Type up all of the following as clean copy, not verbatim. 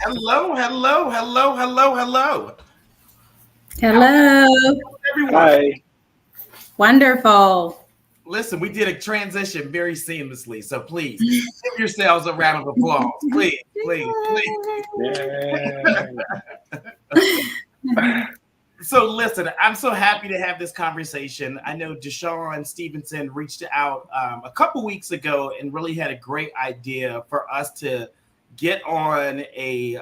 Hello, hello, hello, hello, hello. How Hello. everyone? Hi. Wonderful. Listen, we did a transition very seamlessly, so please give yourselves a round of applause. Please, please, please. Yay. So listen, I'm so happy to have this conversation. I know Deshaun Stevenson reached out a couple weeks ago and really had a great idea for us to get on a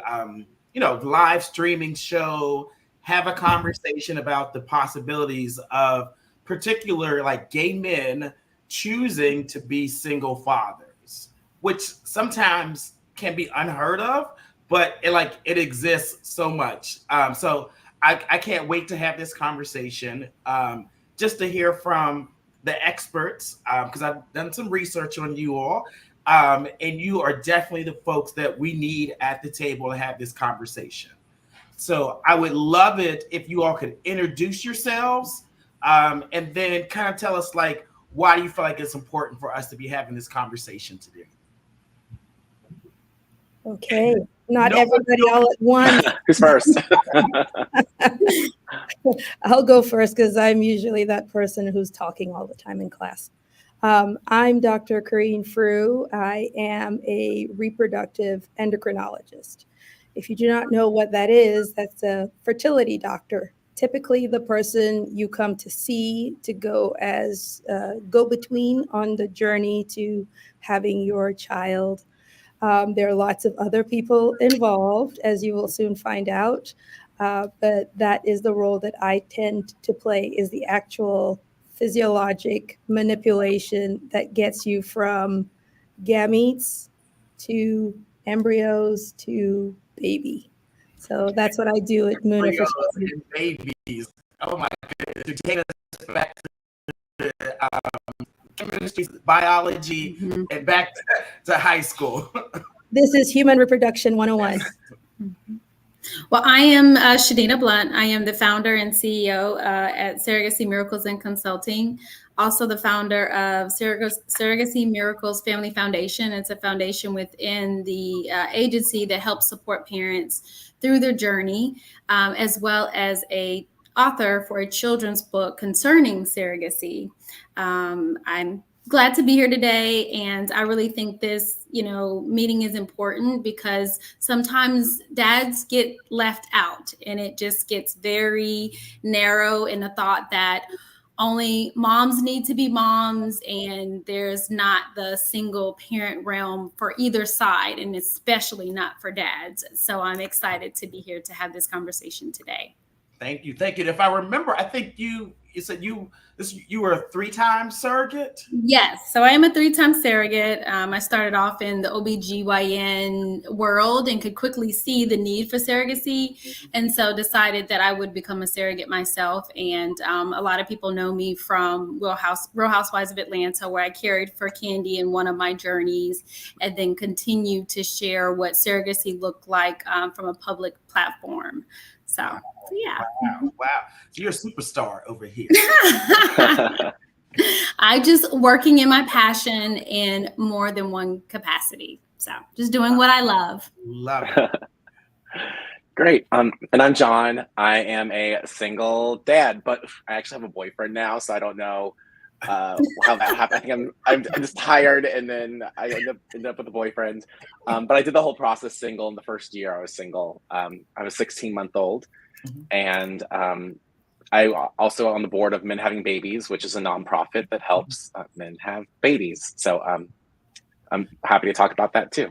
live streaming show, have a conversation about the possibilities of particular like gay men choosing to be single fathers, which sometimes can be unheard of, but it exists so much. So I can't wait to have this conversation, just to hear from the experts, because I've done some research on you all. And you are definitely the folks that we need at the table to have this conversation. So I would love it if you all could introduce yourselves, and then kind of tell us like why do you feel like it's important for us to be having this conversation today? Okay, not No, everybody all at once. Who's first? I'll go first because I'm usually that person who's talking all the time in class. I'm Dr. Karine Frew. I am a reproductive endocrinologist. If you do not know what that is, that's a fertility doctor. Typically, the person you come to see to go as go-between on the journey to having your child. There are lots of other people involved, as you will soon find out. But that is the role that I tend to play, is the actual physiologic manipulation that gets you from gametes to embryos to baby. So that's what I do at Moon embryos Infertility. and babies. Oh my goodness! To take us back to chemistry, biology, Mhm. and back to high school. This is Human Reproduction 101. Well, I am Shadina Blunt. I am the founder and CEO at Surrogacy Miracles and Consulting. Also the founder of Surrogacy Miracles Family Foundation. It's a foundation within the agency that helps support parents through their journey, as well as a author for a children's book concerning surrogacy. I'm glad to be here today, and I really think this meeting is important because sometimes dads get left out and it just gets very narrow in the thought that only moms need to be moms and there's not the single parent realm for either side, and especially not for dads. So I'm excited to be here to have this conversation today. Thank you, thank you. If I remember, I think you said you were a 3-time surrogate. Yes, so I am a 3-time surrogate. I started off in the OBGYN world and could quickly see the need for surrogacy, and so decided that I would become a surrogate myself. And a lot of people know me from Real Housewives of Atlanta, where I cared for Candy in one of my journeys, and then continued to share what surrogacy looked like from a public platform. So, yeah. Wow. So you're a superstar over here. I just working in my passion in more than one capacity. So just doing what I love. Love it. Great. And I'm John. I am a single dad, but I actually have a boyfriend now, so I don't know how that happened. I think I'm just tired, and then I end up with a boyfriend. But I did the whole process single. In the first year I was single. I was 16-month-old, and I also on the board of Men Having Babies, which is a nonprofit that helps men have babies. So I'm happy to talk about that too.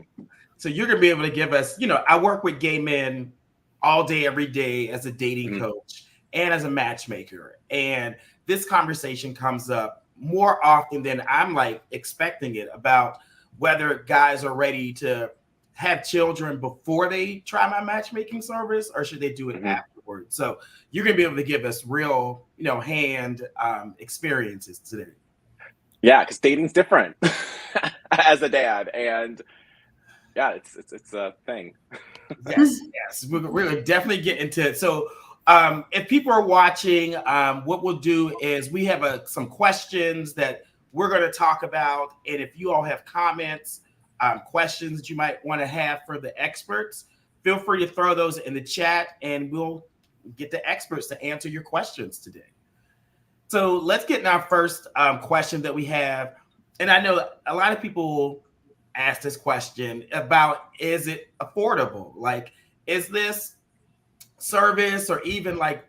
So you're gonna be able to give us, I work with gay men all day, every day as a dating coach and as a matchmaker. And this conversation comes up more often than I'm like expecting it, about whether guys are ready to have children before they try my matchmaking service or should they do it afterwards. So you're gonna be able to give us real, hand experiences today. Yeah, because dating's different as a dad, and yeah, it's a thing. Yes, we're gonna definitely get into it. So if people are watching, what we'll do is we have some questions that we're going to talk about, and if you all have comments, questions that you might want to have for the experts, feel free to throw those in the chat and we'll get the experts to answer your questions today. So let's get in our first question that we have. And I know a lot of people ask this question about, is it affordable? Like, is this service or even like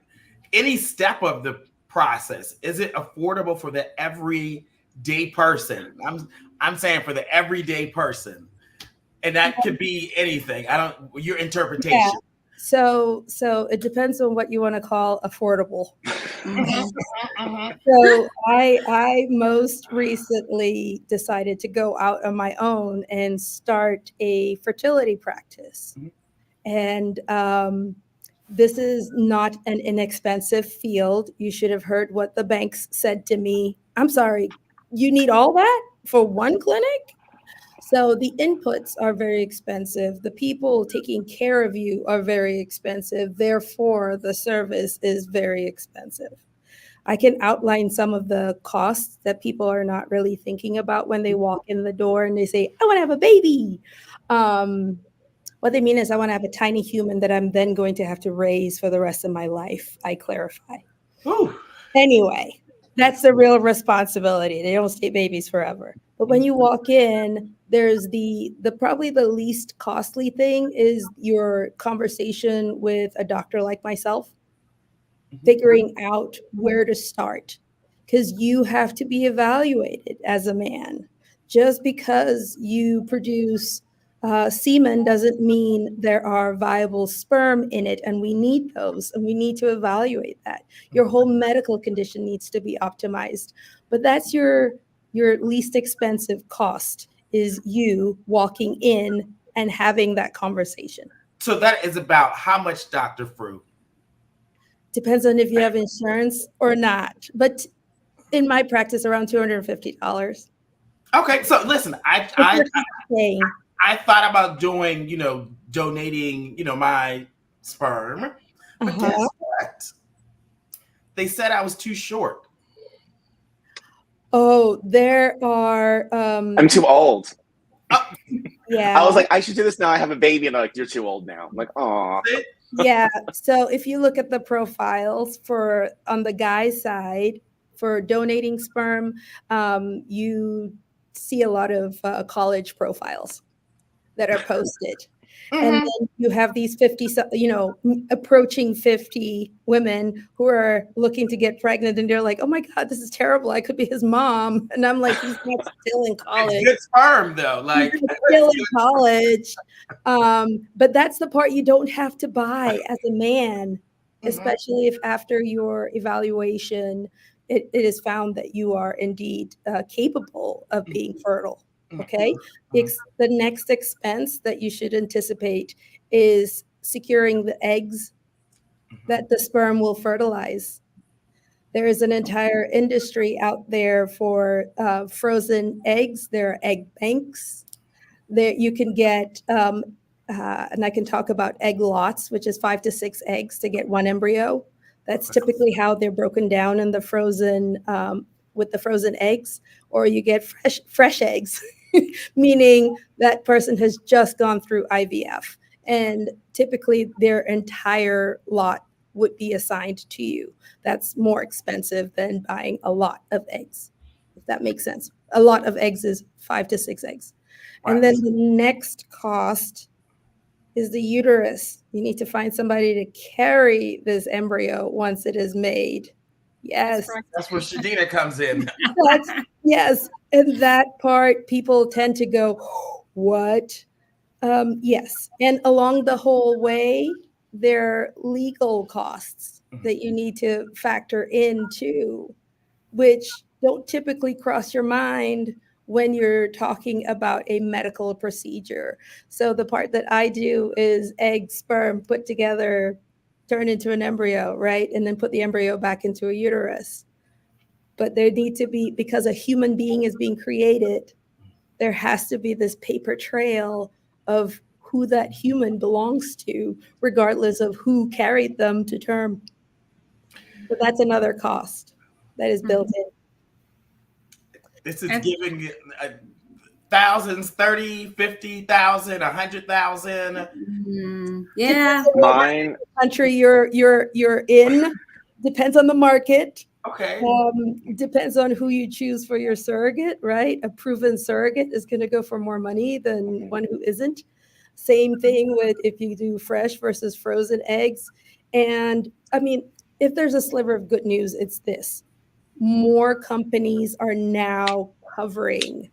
any step of the process, is it affordable for the everyday person? I'm saying for the everyday person. And that could be anything. Your interpretation. Yeah. So it depends on what you want to call affordable. So I most recently decided to go out on my own and start a fertility practice. And this is not an inexpensive field. You should have heard what the banks said to me. I'm sorry, you need all that for one clinic? So the inputs are very expensive. The people taking care of you are very expensive. Therefore, the service is very expensive. I can outline some of the costs that people are not really thinking about when they walk in the door and they say, I want to have a baby. What they mean is I want to have a tiny human that I'm then going to have to raise for the rest of my life. I clarify. Ooh. Anyway, that's the real responsibility. They don't stay babies forever. But when you walk in, there's the probably the least costly thing is your conversation with a doctor like myself, figuring out where to start, because you have to be evaluated as a man. Just because you produce semen doesn't mean there are viable sperm in it, and we need those, and we need to evaluate that. Your whole medical condition needs to be optimized, but that's your least expensive cost, is you walking in and having that conversation. So that is about how much, Dr. Frew? Depends on if you have insurance or not, but in my practice, around $250. Okay, so listen, I thought about doing, donating, my sperm. But guess what? They said I was too short. Oh, there are. I'm too old. Yeah. I was like, I should do this now. I have a baby, and they're like, you're too old now. I'm like, oh. Yeah. So if you look at the profiles on the guy's side for donating sperm, you see a lot of college profiles that are posted. And then you have these 50, approaching 50 women who are looking to get pregnant, and they're like, oh my God, this is terrible. I could be his mom. And I'm like, he's not still in college. Good sperm though. Like he's still in college. But that's the part you don't have to buy as a man, especially if after your evaluation, it is found that you are indeed capable of being fertile. Okay. The next expense that you should anticipate is securing the eggs that the sperm will fertilize. There is an entire industry out there for frozen eggs. There are egg banks. There you can get, and I can talk about egg lots, which is 5 to 6 eggs to get one embryo. That's typically how they're broken down in the frozen, with the frozen eggs, or you get fresh eggs. Meaning that person has just gone through IVF, and typically their entire lot would be assigned to you. That's more expensive than buying a lot of eggs, if that makes sense. A lot of eggs is 5 to 6 eggs. Right. And then the next cost is the uterus. You need to find somebody to carry this embryo once it is made. Yes. That's where Shadina comes in. Yes. And that part, people tend to go, what? Yes. And along the whole way, there are legal costs that you need to factor into, which don't typically cross your mind when you're talking about a medical procedure. So the part that I do is egg, sperm, put together, turn into an embryo, right? And then put the embryo back into a uterus. But there need to be, because a human being is being created, there has to be this paper trail of who that human belongs to, regardless of who carried them to term. So that's another cost that is built in. This is giving thousands, 30, 50,000, 100,000. Yeah. Mine. Country you're in depends on the market. Okay. Depends on who you choose for your surrogate, right? A proven surrogate is going to go for more money than one who isn't. Same thing with if you do fresh versus frozen eggs. And I mean, if there's a sliver of good news, it's this. More companies are now covering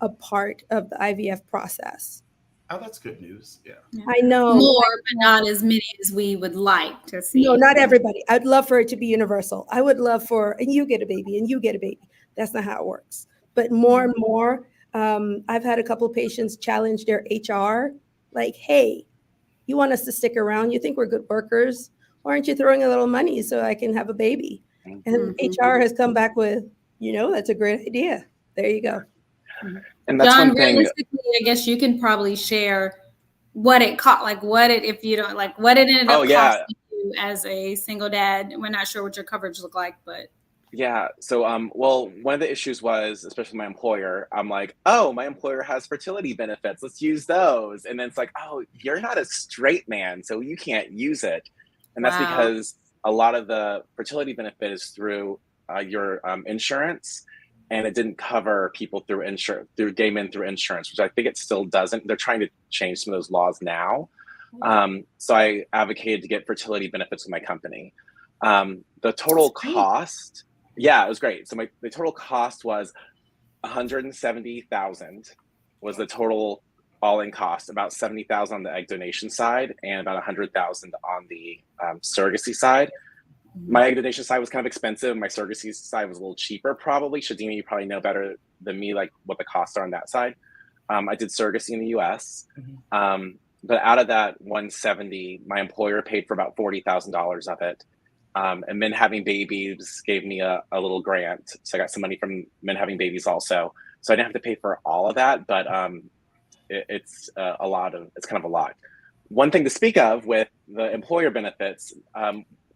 a part of the IVF process. Oh, that's good news. Yeah. I know. More, but not as many as we would like to see. No, not everybody. I'd love for it to be universal. I would love and you get a baby and you get a baby. That's not how it works. But more and more, I've had a couple of patients challenge their HR, like, hey, you want us to stick around? You think we're good workers? Why aren't you throwing a little money so I can have a baby? And HR has come back with, that's a great idea. There you go. And that's John, one thing. realistically, I guess you can probably share what it cost, like what it ended up costing you as a single dad. We're not sure what your coverage looked like, but yeah. So, well, one of the issues was, especially my employer, I'm like, oh, my employer has fertility benefits. Let's use those. And then it's like, oh, you're not a straight man, so you can't use it. And that's because a lot of the fertility benefit is through your insurance. And it didn't cover people through gay men through insurance, which I think it still doesn't. They're trying to change some of those laws now. So I advocated to get fertility benefits with my company. The total cost, it was great. So the total cost was $170,000 was the total all-in cost. About $70,000 on the egg donation side and about $100,000 on the surrogacy side. My egg donation side was kind of expensive. My surrogacy side was a little cheaper, probably. Shadina, you probably know better than me, like what the costs are on that side. I did surrogacy in the US. But out of that 170, my employer paid for about $40,000 of it. And Men Having Babies gave me a little grant. So I got some money from Men Having Babies also. So I didn't have to pay for all of that, but it's kind of a lot. One thing to speak of with the employer benefits,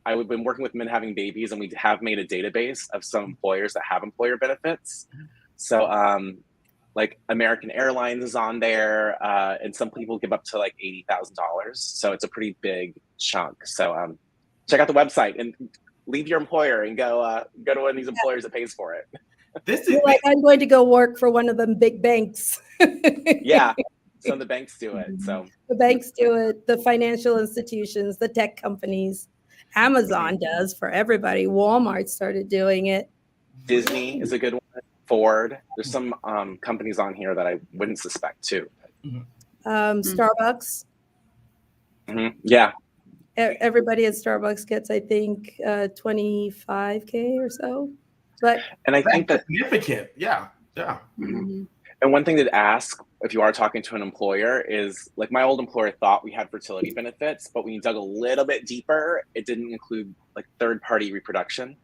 I've been working with Men Having Babies, and we have made a database of some employers that have employer benefits. So like American Airlines is on there, and some people give up to like $80,000. So it's a pretty big chunk. So check out the website and leave your employer and go to one of these employers that pays for it. I'm going to go work for one of them big banks. Yeah. Some of the banks do it. So the banks do it, the financial institutions, the tech companies. Amazon does for everybody. Walmart started doing it. Disney is a good one. Ford. There's some companies on here that I wouldn't suspect too. Starbucks. Yeah. Everybody at Starbucks gets, I think, $25K or so. And I think that's significant. Yeah. And one thing to ask if you are talking to an employer is, like, my old employer thought we had fertility benefits, but when you dug a little bit deeper, it didn't include like third-party reproduction,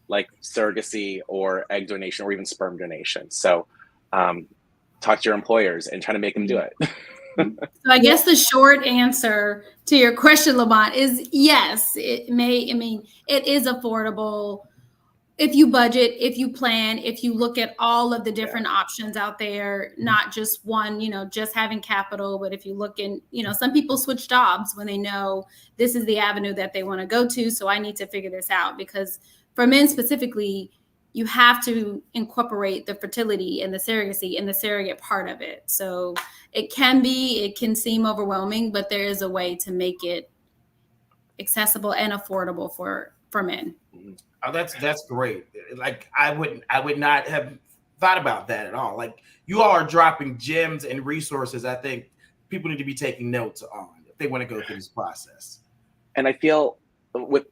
like surrogacy or egg donation or even sperm donation. So talk to your employers and try to make them do it. So I guess the short answer to your question, Lamont, is yes, it is affordable. If you budget, if you plan, if you look at all of the different options out there, not just one, just having capital, but if you look in, some people switch jobs when they know this is the avenue that they want to go to. So I need to figure this out, because for men specifically, you have to incorporate the fertility and the surrogacy and the surrogate part of it. So it can seem overwhelming, but there is a way to make it accessible and affordable for men. Oh, that's great. Like I would not have thought about that at all. Like, you all are dropping gems and resources I think people need to be taking notes on if they want to go through this process. And I feel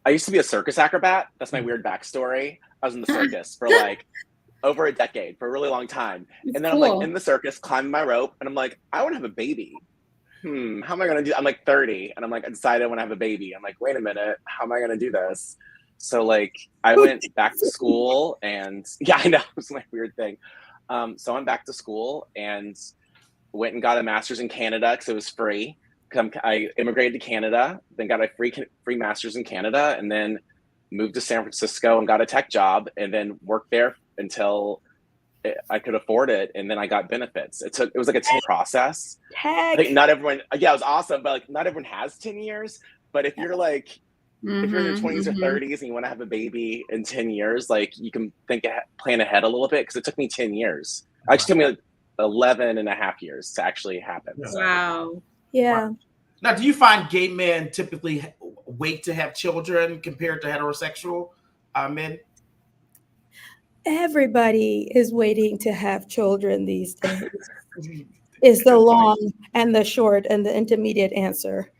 I used to be a circus acrobat. That's my weird backstory. I was in the circus for like over a decade, for a really long time. And then I'm like in the circus, climbing my rope, and I'm like, I want to have a baby. How am I going to do? I'm like 30, and I'm like, I decided I want to have a baby. I'm like, wait a minute, how am I going to do this? So like I went back to school, and I know it's my weird thing. So I'm back to school and went and got a master's in Canada because it was free. I immigrated to Canada, then got a free master's in Canada, and then moved to San Francisco and got a tech job, and then worked there until I could afford it, and then I got benefits. It was like a 10 process. I Heck. think not everyone, yeah, it was awesome, but like not everyone has 10 years. But if you're like, if you're in your 20s or 30s and you want to have a baby in 10 years, like you can plan ahead a little bit, because it took me 10 years. It actually took me like 11 and a half years to actually happen. Yeah. So. Wow. Yeah. Now, do you find gay men typically wait to have children compared to heterosexual men? Everybody is waiting to have children these days. Is the long and the short and the intermediate answer.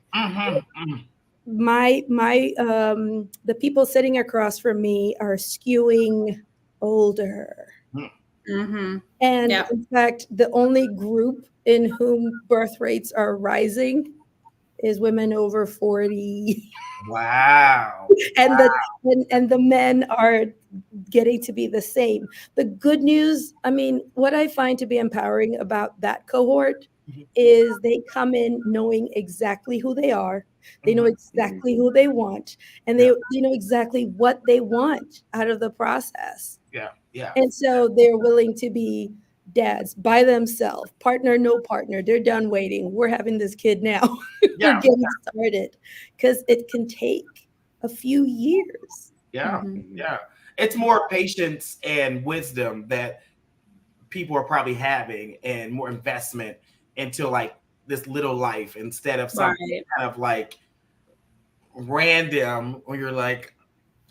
My the people sitting across from me are skewing older. And in fact, the only group in whom birth rates are rising is women over 40. Wow. And the men are getting to be the same. The good news, I mean, what I find to be empowering about that cohort is they come in knowing exactly who they are. They know exactly who they want, and they know exactly what they want out of the process. Yeah. And so they're willing to be dads by themselves, partner, no partner. They're done waiting. We're having this kid now. We're getting started, because it can take a few years. Yeah. It's more patience and wisdom that people are probably having, and more investment into like this little life, instead of something kind of like random where you're like,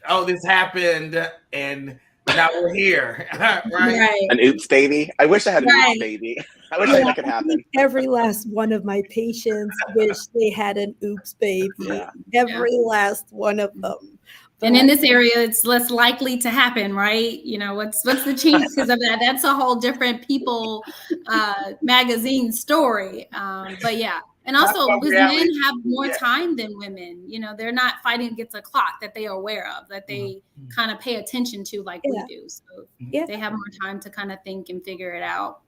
oh, this happened and now we're here. Right? An oops baby. I wish I had an oops baby. I wish that could happen. Every last one of my patients wish they had an oops baby. Every last one of them. And in this area, it's less likely to happen, right? You know, what's the chances of that? That's a whole different People magazine story. But yeah. And also, men have more time than women. You know, they're not fighting against a clock that they are aware of, that they kind of pay attention to like we do. So they have more time to kind of think and figure it out.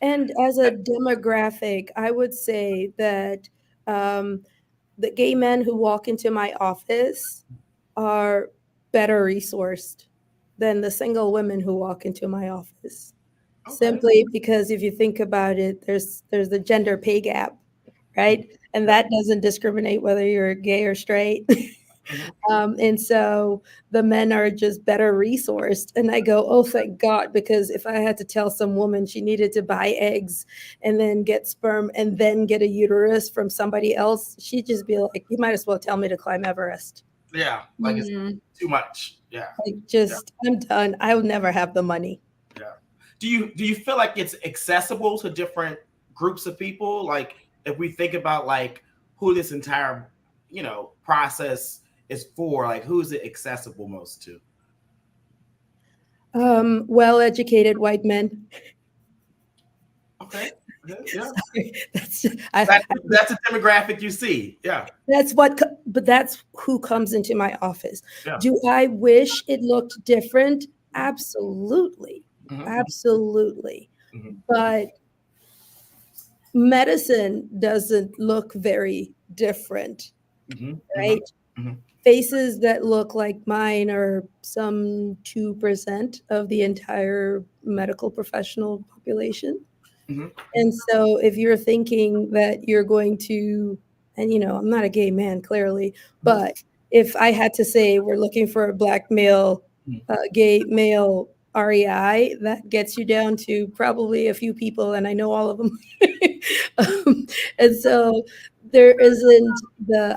And as a demographic, I would say that the gay men who walk into my office are better resourced than the single women who walk into my office. Simply because if you think about it, there's the gender pay gap, right? And that doesn't discriminate whether you're gay or straight. And so the men are just better resourced. And I go, oh, thank God, because if I had to tell some woman she needed to buy eggs and then get sperm and then get a uterus from somebody else, she'd just be like, you might as well tell me to climb Everest. Yeah, like it's too much. Yeah, like I'm done. I will never have the money. Yeah. Do you feel like it's accessible to different groups of people? Like if we think about like who this entire process is for, like who is it accessible most to? Well-educated white men. Okay. Yeah. That's a demographic you see. Yeah. But that's who comes into my office. Yeah. Do I wish it looked different? Absolutely. Absolutely. But medicine doesn't look very different, right? Faces that look like mine are some 2% of the entire medical professional population. And so if you're thinking that you're going to, and I'm not a gay man, clearly, but if I had to say we're looking for a Black male, gay male REI, that gets you down to probably a few people, and I know all of them. And so there isn't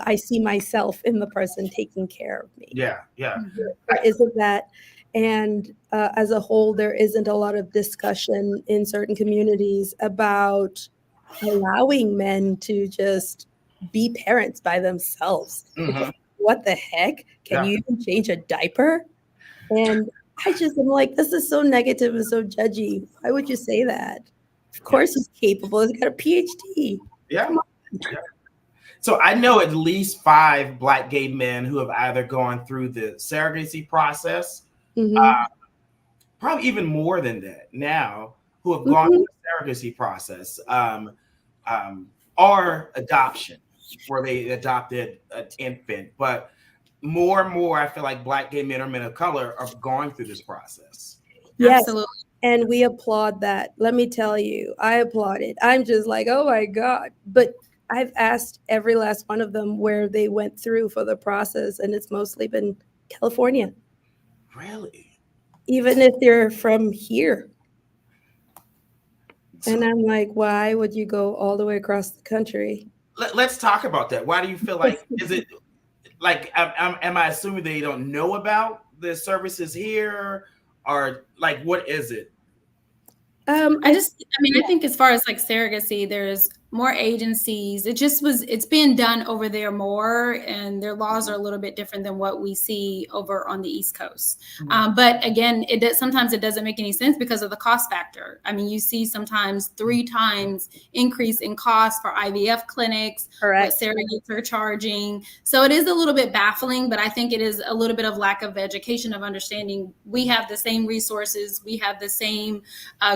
I see myself in the person taking care of me. Yeah. There isn't that. And as a whole, there isn't a lot of discussion in certain communities about allowing men to just be parents by themselves. What the heck? Can you even change a diaper? And I just am like, this is so negative and so judgy. Why would you say that? Of course he's capable. He's got a PhD. Yeah. So I know at least 5 Black gay men who have either gone through the surrogacy process, probably even more than that now, who have gone through the surrogacy process, or adoption, where they adopted an infant. But more and more, I feel like Black gay men or men of color are going through this process. Yes. Absolutely. And we applaud that. Let me tell you, I applaud it. I'm just like, oh my God. But I've asked every last one of them where they went through for the process, and it's mostly been California. Really? Even if they're from here. And I'm like, why would you go all the way across the country? Let's talk about that. Why do you feel like, is it like, am I assuming they don't know about the services here, or like, what is it? I think as far as like surrogacy, there's more agencies. It's being done over there more, and their laws are a little bit different than what we see over on the East Coast. But again, sometimes it doesn't make any sense because of the cost factor. I mean, you see sometimes 3 times increase in cost for IVF clinics, what surrogates are charging. So it is a little bit baffling, but I think it is a little bit of lack of education, of understanding we have the same resources, we have the same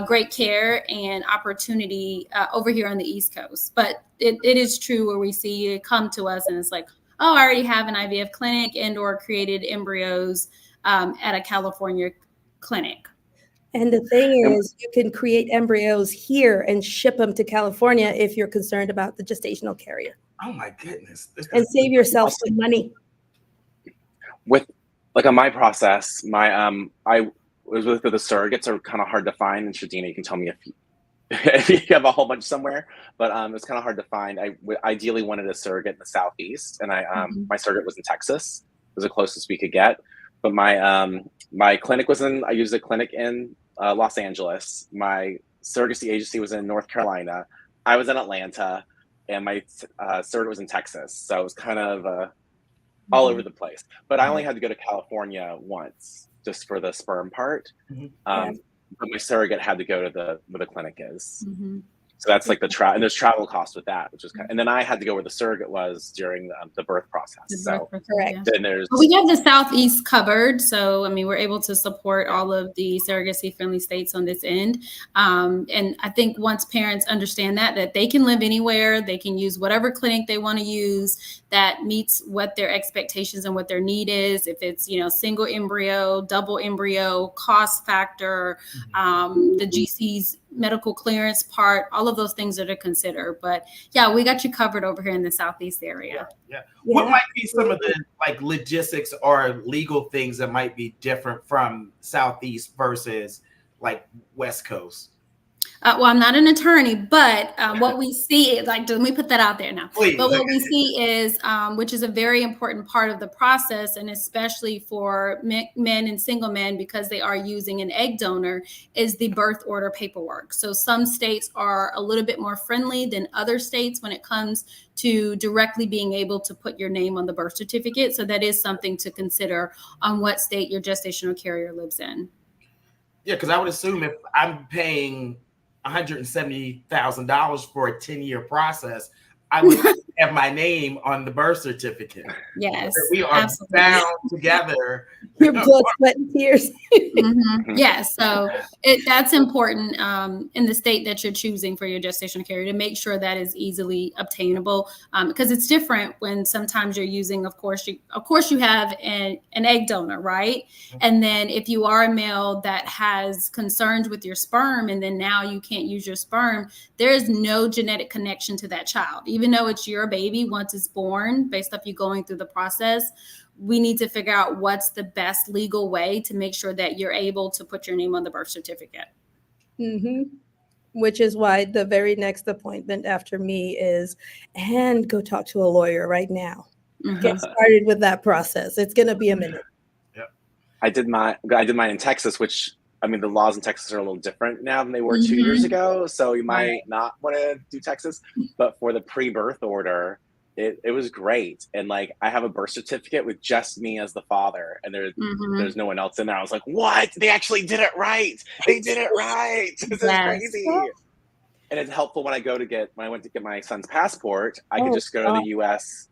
great care and opportunity over here on the East Coast. But it is true where we see it come to us and it's like, oh, I already have an IVF clinic and or created embryos at a California clinic. And the thing is, you can create embryos here and ship them to California if you're concerned about the gestational carrier. Oh my goodness. And save yourself some money. With like on my process, I was with the surrogates are kind of hard to find. And Shadina, you can tell me if you have a whole bunch somewhere, but it's kind of hard to find. I ideally wanted a surrogate in the Southeast, and my surrogate was in Texas. It was the closest we could get. But my clinic I used a clinic in Los Angeles. My surrogacy agency was in North Carolina. I was in Atlanta, and my surrogate was in Texas. So it was kind of all over the place. But I only had to go to California once, just for the sperm part. But my surrogate had to go to where the clinic is. So that's like and there's travel costs with that, which is and then I had to go where the surrogate was during the birth process. Correct. Then we have the Southeast covered. So, I mean, we're able to support all of the surrogacy friendly states on this end. And I think once parents understand that they can live anywhere, they can use whatever clinic they want to use that meets what their expectations and what their need is. If it's, single embryo, double embryo, cost factor, the GC's medical clearance part, all of those things are to consider. But yeah, we got you covered over here in the Southeast area. Yeah. What might be some of the like logistics or legal things that might be different from Southeast versus like West Coast? Well, I'm not an attorney, but what we see, let me put that out there now. Please. But what we see is, which is a very important part of the process, and especially for men and single men, because they are using an egg donor, is the birth order paperwork. So some states are a little bit more friendly than other states when it comes to directly being able to put your name on the birth certificate. So that is something to consider on what state your gestational carrier lives in. Yeah, because I would assume if I'm paying $170,000 for a 10-year process, I would have my name on the birth certificate. Yes, we are bound together. Your blood, sweat, and tears. Yes, so that's important in the state that you're choosing for your gestational carrier to make sure that is easily obtainable, because it's different when sometimes you're using, of course you have an egg donor, right? And then if you are a male that has concerns with your sperm, and then now you can't use your sperm, there is no genetic connection to that child. Even though it's your baby, once it's born, based off you going through the process, we need to figure out what's the best legal way to make sure that you're able to put your name on the birth certificate. Which is why the very next appointment after me is, and go talk to a lawyer right now. Get started with that process. It's going to be a minute. I did mine in Texas, which, I mean, the laws in Texas are a little different now than they were 2 years ago. So you might not want to do Texas, but for the pre-birth order, it was great. And like, I have a birth certificate with just me as the father, and there's no one else in there. I was like, what? They actually did it right. They did it right. This is crazy. And it's helpful when I went to get my son's passport, I could just go to the US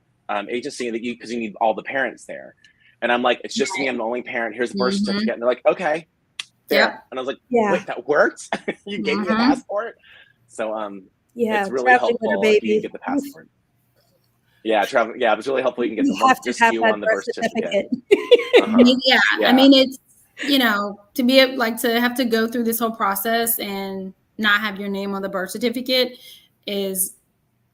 agency because you need all the parents there. And I'm like, it's just me. I'm the only parent. Here's the birth certificate. And they're like, okay. There. And I was like, wait, that worked? You gave me a passport? So it's really helpful if you get the passport. Yeah, travel. Yeah, it was really helpful. You can get the just you on the birth certificate. I mean, it's you know, to be like to have to go through this whole process and not have your name on the birth certificate is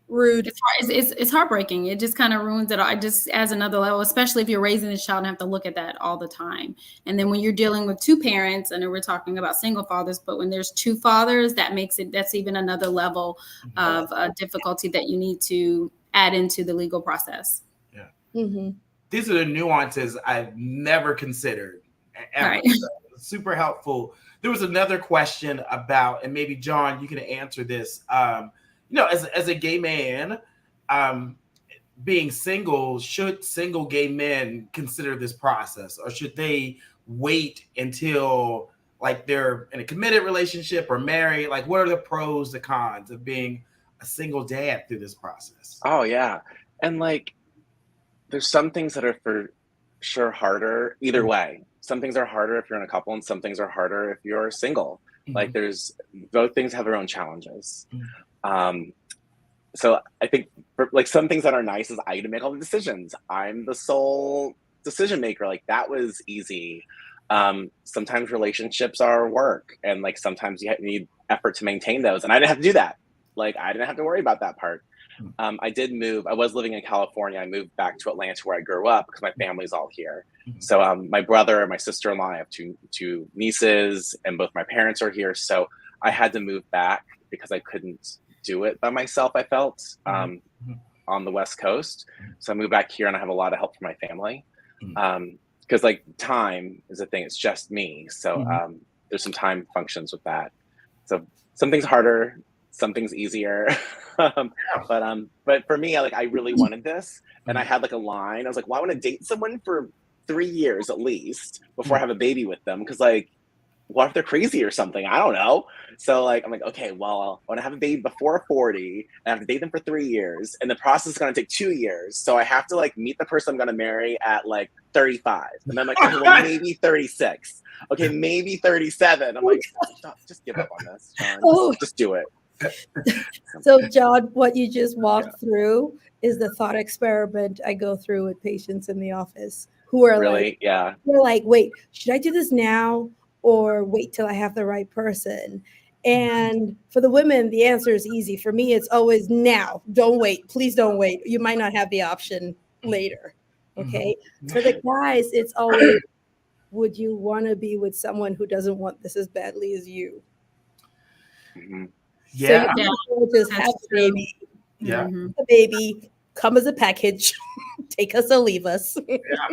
Rude. it's heartbreaking. It just kind of ruins it all. It just adds another level, especially if you're raising a child and have to look at that all the time. And then when you're dealing with two parents, I know we're talking about single fathers, but when there's two fathers, that's even another level of difficulty that you need to add into the legal process. Yeah. Mm-hmm. These are the nuances I've never considered ever. Right. So, super helpful. There was another question about, and maybe John, you can answer this. You know, as a gay man, being single, should single gay men consider this process, or should they wait until like they're in a committed relationship or married? Like, what are the pros, the cons of being a single dad through this process? Oh yeah. And like, there's some things that are for sure harder either way. Some things are harder if you're in a couple, and some things are harder if you're single. Like, there's both things have their own challenges. So I think for, like, some things that are nice is I get to make all the decisions. I'm the sole decision maker. Like, that was easy. Sometimes relationships are work, and like sometimes you need effort to maintain those. And I didn't have to do that. Like, I didn't have to worry about that part. I did move. I was living in California. I moved back to Atlanta where I grew up because my family's all here. So my brother, my sister-in-law, I have two nieces, and both my parents are here. So I had to move back because I couldn't do it by myself, I felt, on the West Coast. So I moved back here, and I have a lot of help from my family. Because like time is a thing. It's just me. So there's some time functions with that. So some things harder, some things easier. But for me, I really wanted this, and I had like a line. I was like, well, I want to date someone for 3 years at least before I have a baby with them. Because like, what if they're crazy or something? I don't know. So like, I'm like, okay, well, I want to have a baby before 40, and I have to date them for 3 years, and the process is going to take 2 years. So I have to like meet the person I'm going to marry at like 35, and then I'm like, okay, well, maybe 36. Okay, maybe 37. I'm like, just give up on this, John. Just do it. So, John, what you just walked through is the thought experiment I go through with patients in the office who are really, they're like, wait, should I do this now or wait till I have the right person? And for the women, the answer is easy. For me, it's always now. Don't wait. Please don't wait. You might not have the option later. Okay. For the guys, it's always, would you want to be with someone who doesn't want this as badly as you? Yeah. So just have a baby. Yeah. The baby, come as a package, take us or leave us.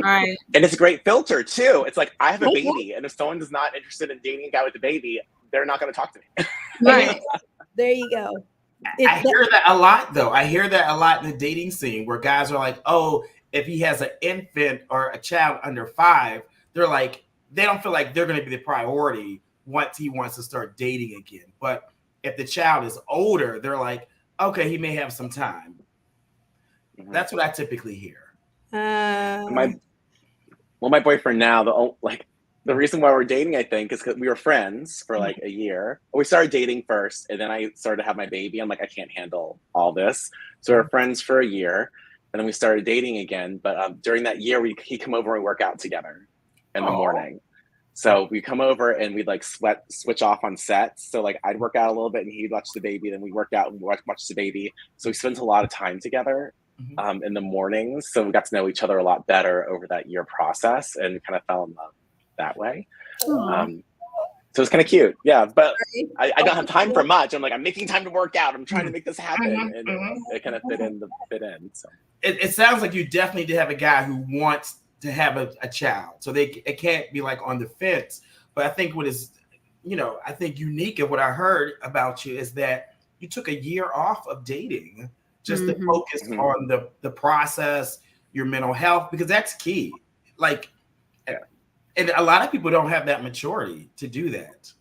Right. And it's a great filter too. It's like, I have a baby, and if someone is not interested in dating a guy with a baby, they're not going to talk to me. Right. There you go. I hear that a lot, though. I hear that a lot in the dating scene where guys are like, oh, if he has an infant or a child under 5, they're like, they don't feel like they're going to be the priority once he wants to start dating again. But if the child is older, they're like, okay, he may have some time. That's what I typically hear. My boyfriend now, the reason why we're dating, I think, is because we were friends for like a year. We started dating first, and then I started to have my baby. I'm like, I can't handle all this. So we were friends for a year, and then we started dating again. But during that year, he'd come over and work out together in the morning. So we come over and we'd like switch off on sets. So like, I'd work out a little bit and he'd watch the baby. Then we worked out and watch the baby. So we spent a lot of time together in the mornings. So we got to know each other a lot better over that year process, and kind of fell in love that way. So it's kind of cute. Yeah. But I don't have time for much. I'm like, I'm making time to work out. I'm trying to make this happen. And it kind of fit in. So it sounds like you definitely did have a guy who wants to have a child. So it can't be like on the fence. But I think what is, I think unique of what I heard about you is that you took a year off of dating just to focus on the process, your mental health, because that's key. Like, and a lot of people don't have that maturity to do that.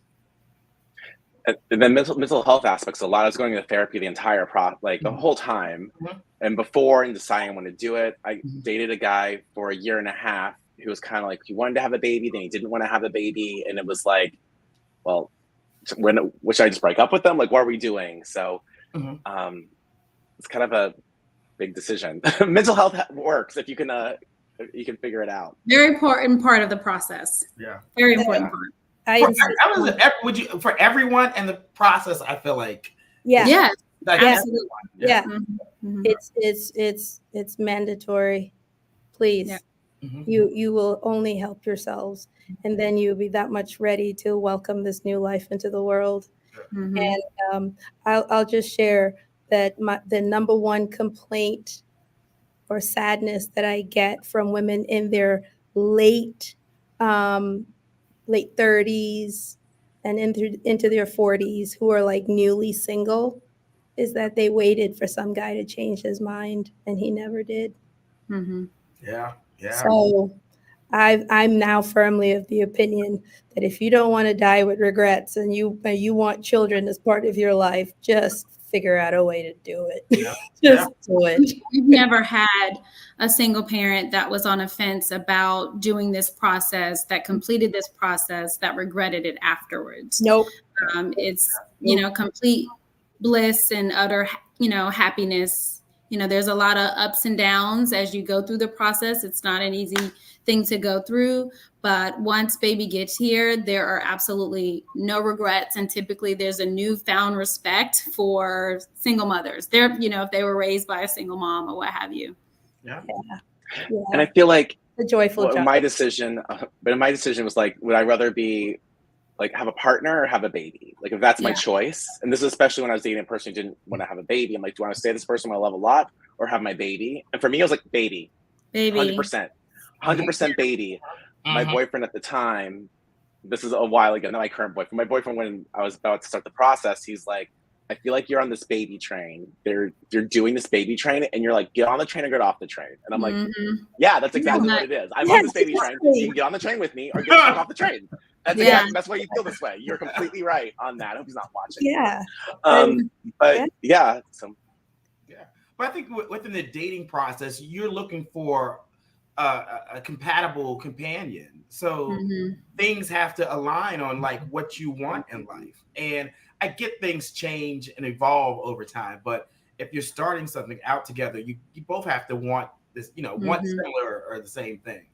And then mental health aspects, a lot. I was going to therapy the entire the whole time. And before and deciding I want to do it, I dated a guy for a year and a half who was kind of like, he wanted to have a baby, then he didn't want to have a baby. And it was like, well, should I just break up with them? Like, what are we doing? So it's kind of a big decision. Mental health works if you can You can figure it out. Very important part of the process. Yeah. Very important part. For everyone in the process, I feel like. Yeah. Yes. Like Absolutely. Yeah. Mm-hmm. It's mandatory. Please. Yeah. Mm-hmm. You will only help yourselves, and then you'll be that much ready to welcome this new life into the world. Mm-hmm. And I'll just share that the number one complaint or sadness that I get from women in their late 30s and into their 40s who are like newly single is that they waited for some guy to change his mind and he never did. Mm-hmm. Yeah. So I'm now firmly of the opinion that if you don't want to die with regrets and you want children as part of your life, just figure out a way to do it. Yeah. Do it. We've never had a single parent that was on a fence about doing this process, that completed this process, that regretted it afterwards. Nope. It's, complete bliss and utter, happiness. There's a lot of ups and downs as you go through the process. It's not an easy thing to go through, but once baby gets here, there are absolutely no regrets. And typically there's a newfound respect for single mothers. If they were raised by a single mom or what have you. Yeah. And I feel like the joyful my decision was like, would I rather be like have a partner or have a baby? Like if that's my choice, and this is especially when I was dating a person who didn't want to have a baby. I'm like, do I want to stay with this person who I love a lot or have my baby? And for me, it was like baby. 100% baby. Mm-hmm. My boyfriend at the time, this is a while ago, not my current boyfriend. My boyfriend, when I was about to start the process, he's like, I feel like you're on this baby train. They're doing this baby train, and you're like, get on the train or get off the train. And I'm like, yeah, that's exactly what it is. I'm on this baby train. You can get on the train with me or get off the train. That's why you feel this way. You're completely right on that. I hope he's not watching. Yeah. But I think within the dating process, you're looking for a compatible companion. So things have to align on like what you want in life. And I get things change and evolve over time. But if you're starting something out together, you both have to want this, want similar or the same thing.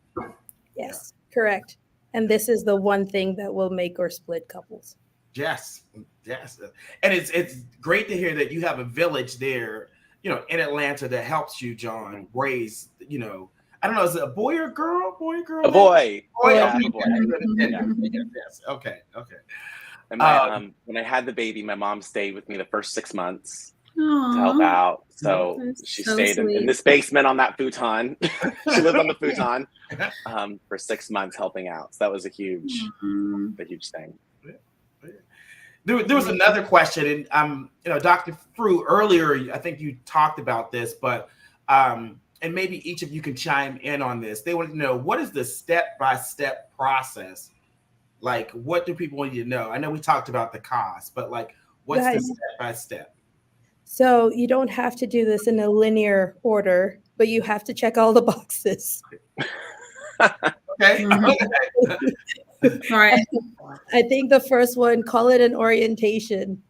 Yes, correct. And this is the one thing that will make or split couples. Yes. And it's great to hear that you have a village there, in Atlanta that helps you, John, raise, I don't know, is it a boy or girl? A boy. Yeah, a boy. Yes. Okay. And when I had the baby, my mom stayed with me the first 6 months to help out. So she stayed in this basement on that futon. She lived on the futon for 6 months helping out. So that was a huge thing. There was another question, and Dr. Frew, earlier, I think you talked about this, but and maybe each of you can chime in on this. They want to know, what is the step-by-step process? Like, what do people need to know? I know we talked about the cost, but like, what's the step-by-step? So you don't have to do this in a linear order, but you have to check all the boxes. Okay. All right. I think the first one, call it an orientation.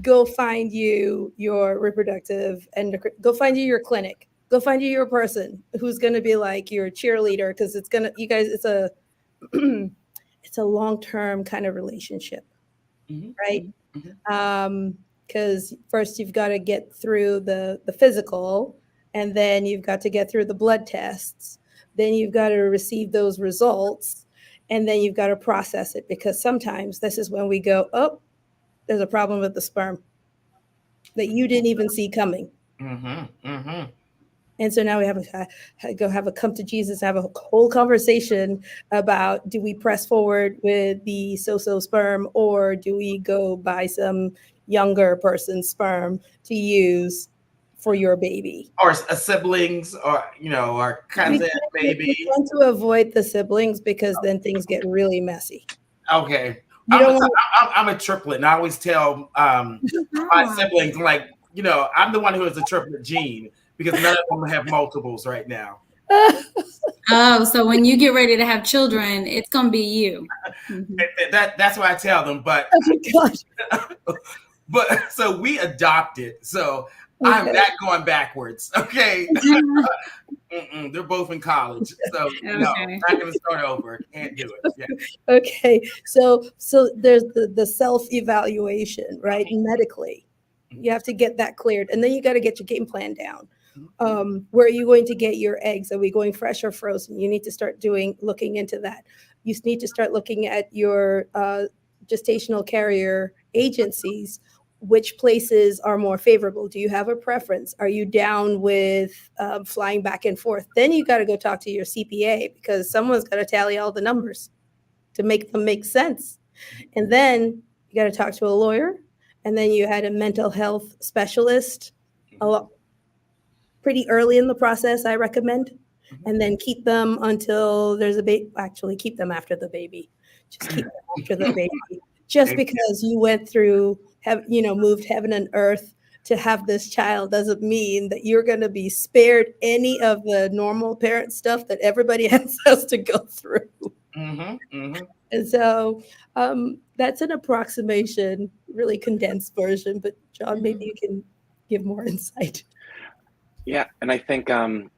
Go find you your reproductive endocrine. Go find you your clinic. Go find you your person who's going to be like your cheerleader, because it's a it's a long-term kind of relationship, right? Because first you've got to get through the physical, and then you've got to get through the blood tests. Then you've got to receive those results, and then you've got to process it, because sometimes this is when we go, oh, there's a problem with the sperm that you didn't even see coming. And so now we have to come to Jesus, have a whole conversation about, do we press forward with the so-so sperm, or do we go buy some younger person's sperm to use for your baby? Or a siblings, or, or cousin, maybe. We want to avoid the siblings, because then things get really messy. Okay. I'm a triplet, and I always tell my siblings, like, I'm the one who has a triplet gene, because none of them have multiples right now. Oh, so when you get ready to have children, it's going to be you. That's what I tell them. But, oh my gosh. But so we adopted. So I'm not going backwards. Okay. They're both in college. So no, Okay. not going to start over. Can't do it. Yeah. Okay, so there's the self-evaluation, right? Medically, you have to get that cleared, and then you got to get your game plan down. Where are you going to get your eggs? Are we going fresh or frozen? You need to start looking into that. You need to start looking at your gestational carrier agencies. Which places are more favorable? Do you have a preference? Are you down with flying back and forth? Then you got to go talk to your CPA, because someone's got to tally all the numbers to make them make sense. And then you got to talk to a lawyer. And then you had a mental health specialist pretty early in the process, I recommend. And then keep them until there's a baby. Actually, keep them after the baby. Just keep them after the baby. Just because you went through, moved heaven and earth to have this child doesn't mean that you're going to be spared any of the normal parent stuff that everybody else has to go through. And so that's an approximation, really condensed version. But John, maybe you can give more insight. Yeah, and I think some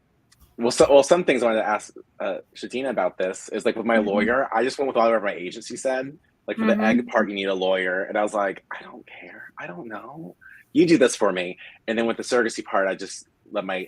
things I wanted to ask Shadina about this is, like, with my lawyer, I just went with whatever my agency said. Like, for the egg part, you need a lawyer, and I was like, I don't care, I don't know, you do this for me. And then with the surrogacy part, I just let my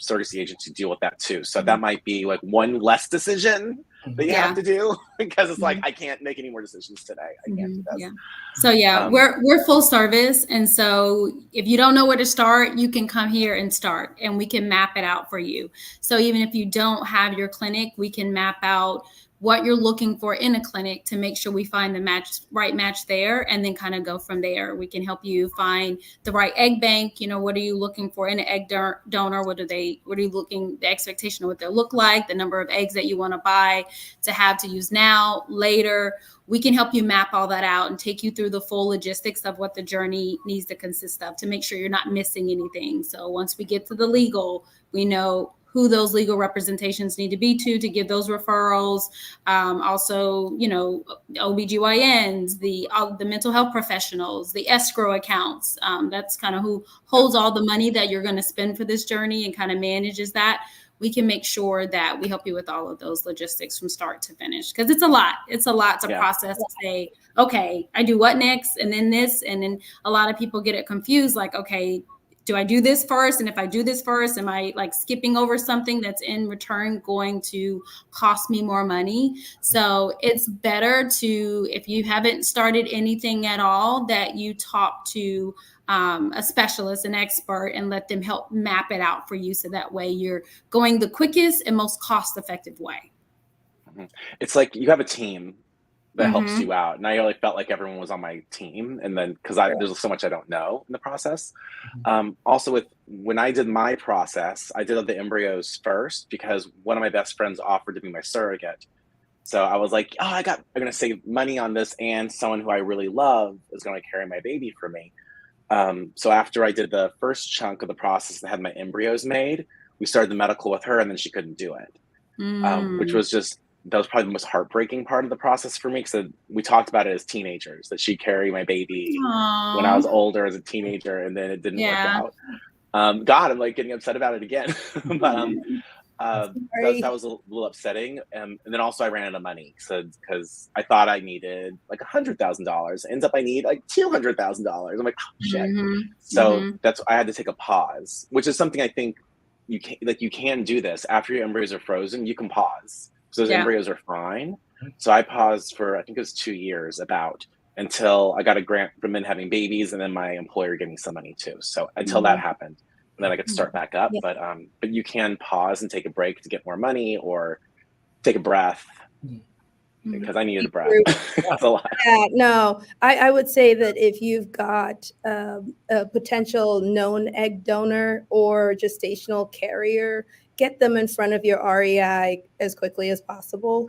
surrogacy agency deal with that too. So that might be like one less decision that you have to do, because it's like, I can't make any more decisions today. I can't do this. So we're full service. And so if you don't know where to start, you can come here and start, and we can map it out for you. So even if you don't have your clinic, we can map out what you're looking for in a clinic to make sure we find the right match there, and then kind of go from there. We can help you find the right egg bank. What are you looking for in an egg donor? What are you looking, the expectation of what they'll look like, the number of eggs that you want to buy to have to use now, later. We can help you map all that out and take you through the full logistics of what the journey needs to consist of to make sure you're not missing anything. So once we get to the legal, we know who those legal representations need to be to give those referrals. Also, OBGYNs, the mental health professionals, the escrow accounts. That's kind of who holds all the money that you're going to spend for this journey and kind of manages that. We can make sure that we help you with all of those logistics from start to finish, because it's a lot. It's a lot to process, to say, okay, I do what next? And then this. And then a lot of people get it confused, like, okay, do I do this first? And if I do this first, am I like skipping over something that's in return going to cost me more money? So it's better to, if you haven't started anything at all, that you talk to a specialist, an expert, and let them help map it out for you. So that way you're going the quickest and most cost-effective way. It's like you have a team that helps you out. And I really felt like everyone was on my team. And then, because there's so much I don't know in the process. Also, when I did my process, I did the embryos first because one of my best friends offered to be my surrogate. So I was like, I'm going to save money on this, and someone who I really love is going to carry my baby for me. So after I did the first chunk of the process and had my embryos made, we started the medical with her, and then she couldn't do it, which was that was probably the most heartbreaking part of the process for me, because we talked about it as teenagers, that she'd carry my baby when I was older as a teenager, and then it didn't work out. God, I'm like getting upset about it again. But that was a little upsetting. And then also I ran out of money, because I thought I needed like $100,000. Ends up I need like $200,000. I'm like, oh, shit. So I had to take a pause, which is something I think you can do this after your embryos are frozen. You can pause. So those embryos are fine. So I paused for, I think it was 2 years until I got a grant from men having babies, and then my employer gave me some money too. So until that happened, and then I could start back up. But you can pause and take a break to get more money, or take a breath, because I needed a breath. That's a lot. Yeah, no, I would say that if you've got a potential known egg donor or gestational carrier, get them in front of your REI as quickly as possible.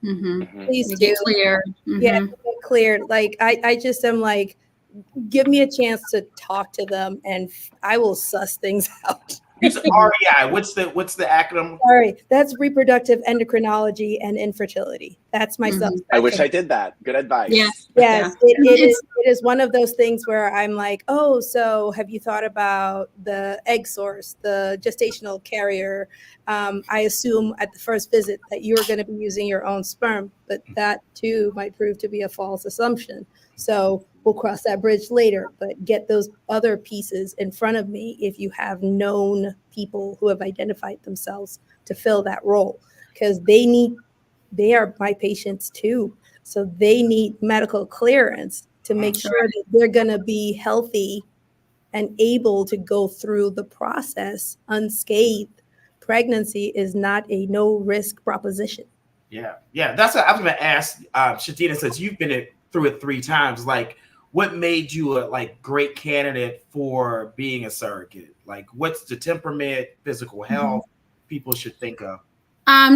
Please do. Get clear. Yeah, get cleared. Like I just am like, give me a chance to talk to them, and I will suss things out. Use REI. What's the acronym? Sorry, that's reproductive endocrinology and infertility. That's my subspecialty. I wish I did that. Good advice. Yeah. Yes, it is one of those things where I'm like, oh, so have you thought about the egg source, the gestational carrier? I assume at the first visit that you're going to be using your own sperm, but that too might prove to be a false assumption. So we'll cross that bridge later, but get those other pieces in front of me if you have known people who have identified themselves to fill that role, because they are my patients too. So they need medical clearance to make sure that they're going to be healthy and able to go through the process unscathed. Pregnancy is not a no risk proposition. Yeah. That's what I was going to ask. Shadina, since you've been through it 3 times, like, what made you a great candidate for being a surrogate? Like, what's the temperament, physical health people should think of?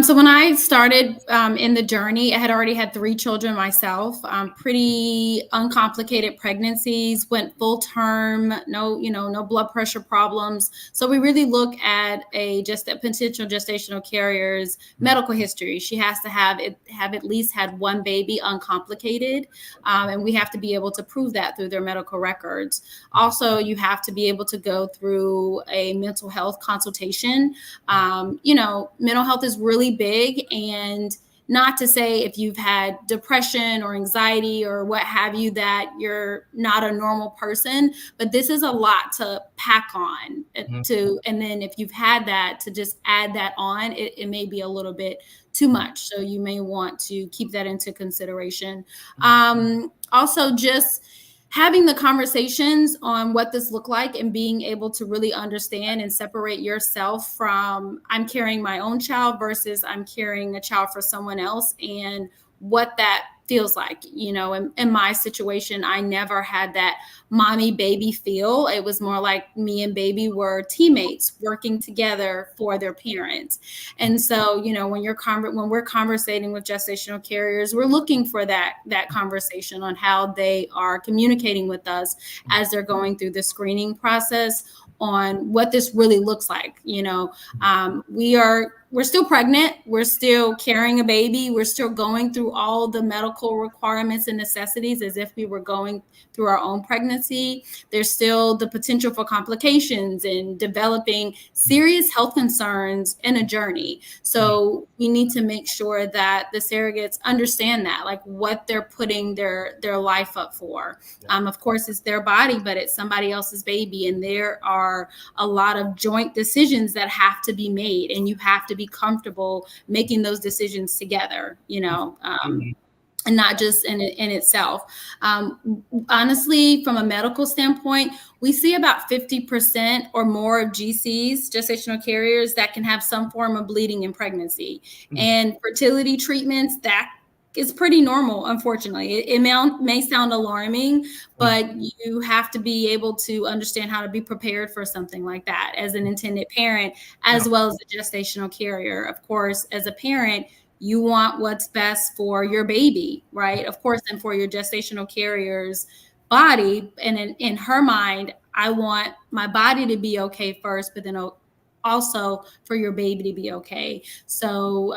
So when I started in the journey, I had already had 3 children myself, pretty uncomplicated pregnancies, went full term, no blood pressure problems. So we really look at a potential gestational carrier's medical history. She has to have at least had 1 baby uncomplicated. And we have to be able to prove that through their medical records. Also, you have to be able to go through a mental health consultation. Mental health is really big, and not to say if you've had depression or anxiety or what have you that you're not a normal person, but this is a lot to pack on and then if you've had that, to just add that on, it may be a little bit too much. So you may want to keep that into consideration. Also, just having the conversations on what this looked like and being able to really understand and separate yourself from I'm carrying my own child versus I'm carrying a child for someone else, and what that feels like. In my situation, I never had that mommy baby feel. It was more like me and baby were teammates working together for their parents. And so, when we're conversating with gestational carriers, we're looking for that conversation on how they are communicating with us as they're going through the screening process on what this really looks like. We're still pregnant. We're still carrying a baby. We're still going through all the medical requirements and necessities as if we were going through our own pregnancy. There's still the potential for complications and developing serious health concerns in a journey. So we need to make sure that the surrogates understand that, like what they're putting their life up for. Of course, it's their body, but it's somebody else's baby. And there are a lot of joint decisions that have to be made, and you have to be comfortable making those decisions together, and not just in itself. Honestly, from a medical standpoint, we see about 50% or more of GCs, gestational carriers, that can have some form of bleeding in pregnancy. And fertility treatments, that is pretty normal, unfortunately. It may sound alarming, but you have to be able to understand how to be prepared for something like that as an intended parent, as well as a gestational carrier. Of course, as a parent, you want what's best for your baby, right? Of course, and for your gestational carrier's body. And in her mind, I want my body to be okay first, but then also for your baby to be okay. So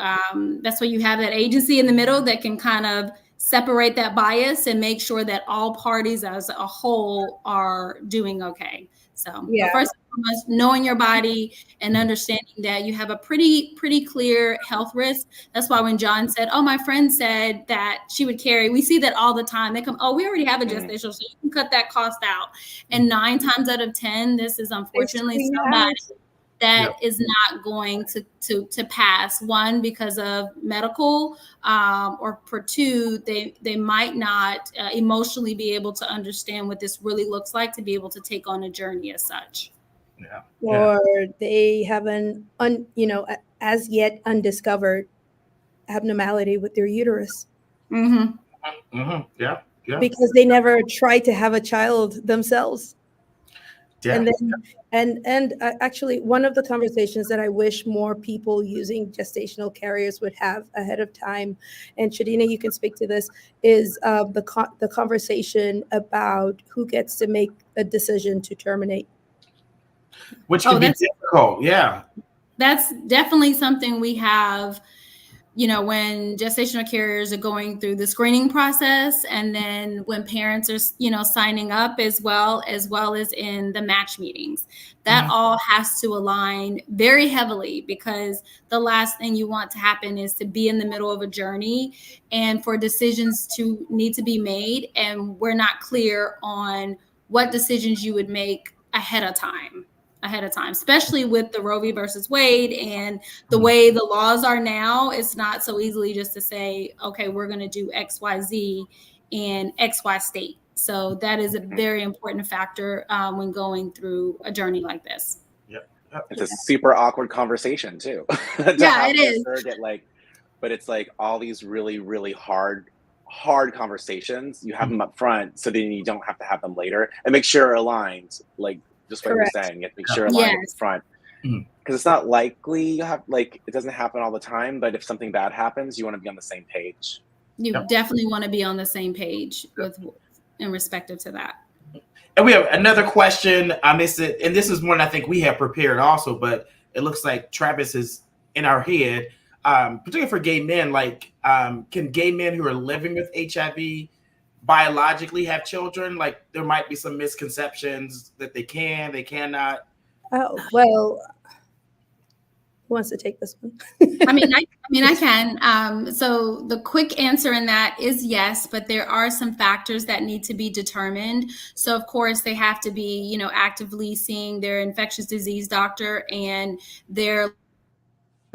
that's why you have that agency in the middle that can kind of separate that bias and make sure that all parties as a whole are doing okay. So first and foremost, knowing your body and understanding that you have a pretty clear health risk. That's why when John said, oh, my friend said that she would carry, we see that all the time. They come, oh, we already have a gestational, so you can cut that cost out. And 9 times out of 10, this is unfortunately somebody that is not going to pass. 1, because of medical, or for 2, they might not emotionally be able to understand what this really looks like to be able to take on a journey as such. Or they have an as yet undiscovered abnormality with their uterus. Because they never tried to have a child themselves. And then actually, one of the conversations that I wish more people using gestational carriers would have ahead of time, and Shadina, you can speak to this, is the conversation about who gets to make a decision to terminate. which can be difficult. Yeah. That's definitely something we have, when gestational carriers are going through the screening process, and then when parents are, signing up as well as in the match meetings. That all has to align very heavily, because the last thing you want to happen is to be in the middle of a journey and for decisions to need to be made, and we're not clear on what decisions you would make ahead of time, especially with the Roe v. versus Wade and the way the laws are now. It's not so easily just to say, okay, we're going to do XYZ in XY state. So that is a very important factor when going through a journey like this. Yep. It's a super awkward conversation too. Yeah, it is. But it's like all these really, really hard conversations. You have them up front, so then you don't have to have them later, and make sure aligned. Like just what you're saying, you have to make sure aligned up front. Because it's not likely you have, it doesn't happen all the time, but if something bad happens, you want to be on the same page. You definitely want to be on the same page in respective to that. And we have another question. And this is one I think we have prepared also, but it looks like Travis is in our head. Particularly for gay men, can gay men who are living with HIV biologically have children? There might be some misconceptions that they cannot. Oh, well, who wants to take this one? I can. So the quick answer in that is yes, but there are some factors that need to be determined. So of course they have to be, actively seeing their infectious disease doctor, and their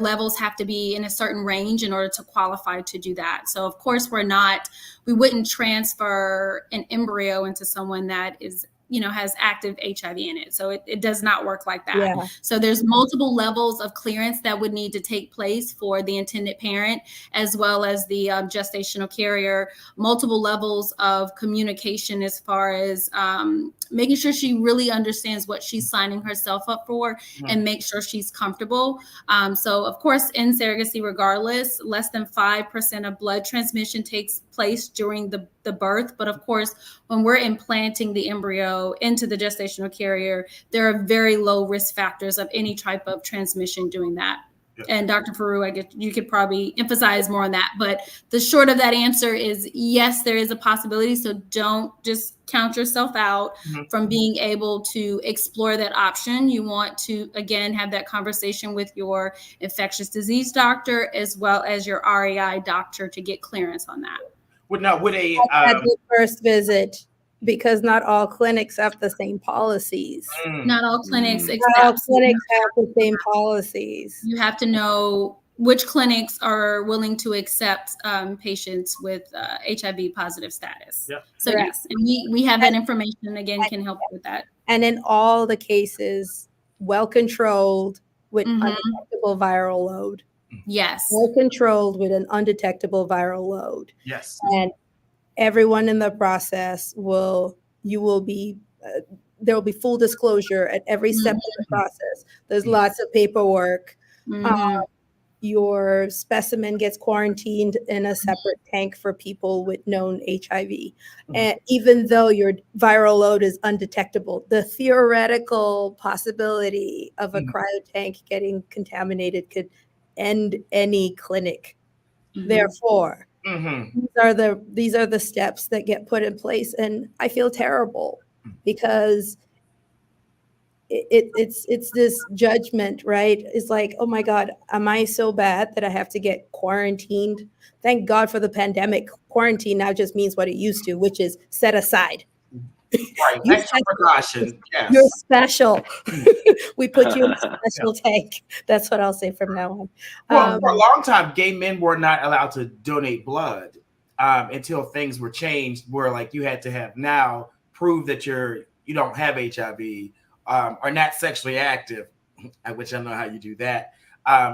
levels have to be in a certain range in order to qualify to do that. So of course we wouldn't transfer an embryo into someone that is, has active HIV in it. So it does not work like that. Yeah. So there's multiple levels of clearance that would need to take place for the intended parent, as well as the gestational carrier, multiple levels of communication as far as making sure she really understands what she's signing herself up for and make sure she's comfortable. So of course, in surrogacy, regardless, less than 5% of blood transmission takes place during the birth. But of course, when we're implanting the embryo into the gestational carrier, there are very low risk factors of any type of transmission doing that. Yeah. And Dr. Faru, I guess you could probably emphasize more on that. But the short of that answer is yes, there is a possibility. So don't just count yourself out from being able to explore that option. You want to, again, have that conversation with your infectious disease doctor as well as your REI doctor to get clearance on that. At the first visit, because not all clinics have the same policies. Not all clinics have the same policies. You have to know which clinics are willing to accept patients with HIV positive status. Yep. So yes, and we have that information, again, can help with that. And in all the cases, well controlled with undetectable viral load. Yes. Well controlled with an undetectable viral load. Yes. And everyone in the process there will be full disclosure at every step of the process. There's lots of paperwork. Your specimen gets quarantined in a separate tank for people with known HIV. And even though your viral load is undetectable, the theoretical possibility of a cryotank getting contaminated could end any clinic. Therefore, these are the steps that get put in place. And I feel terrible because it's this judgment, right? It's like, oh my God, am I so bad that I have to get quarantined? Thank God for the pandemic. Quarantine now just means what it used to, which is set aside. Right, extra precaution. Yes. You're special. We put you in a special tank. That's what I'll say from now on. Well, for a long time, gay men were not allowed to donate blood until things were changed, where you had to have now prove that you don't have HIV. Are not sexually active, which I know how you do that,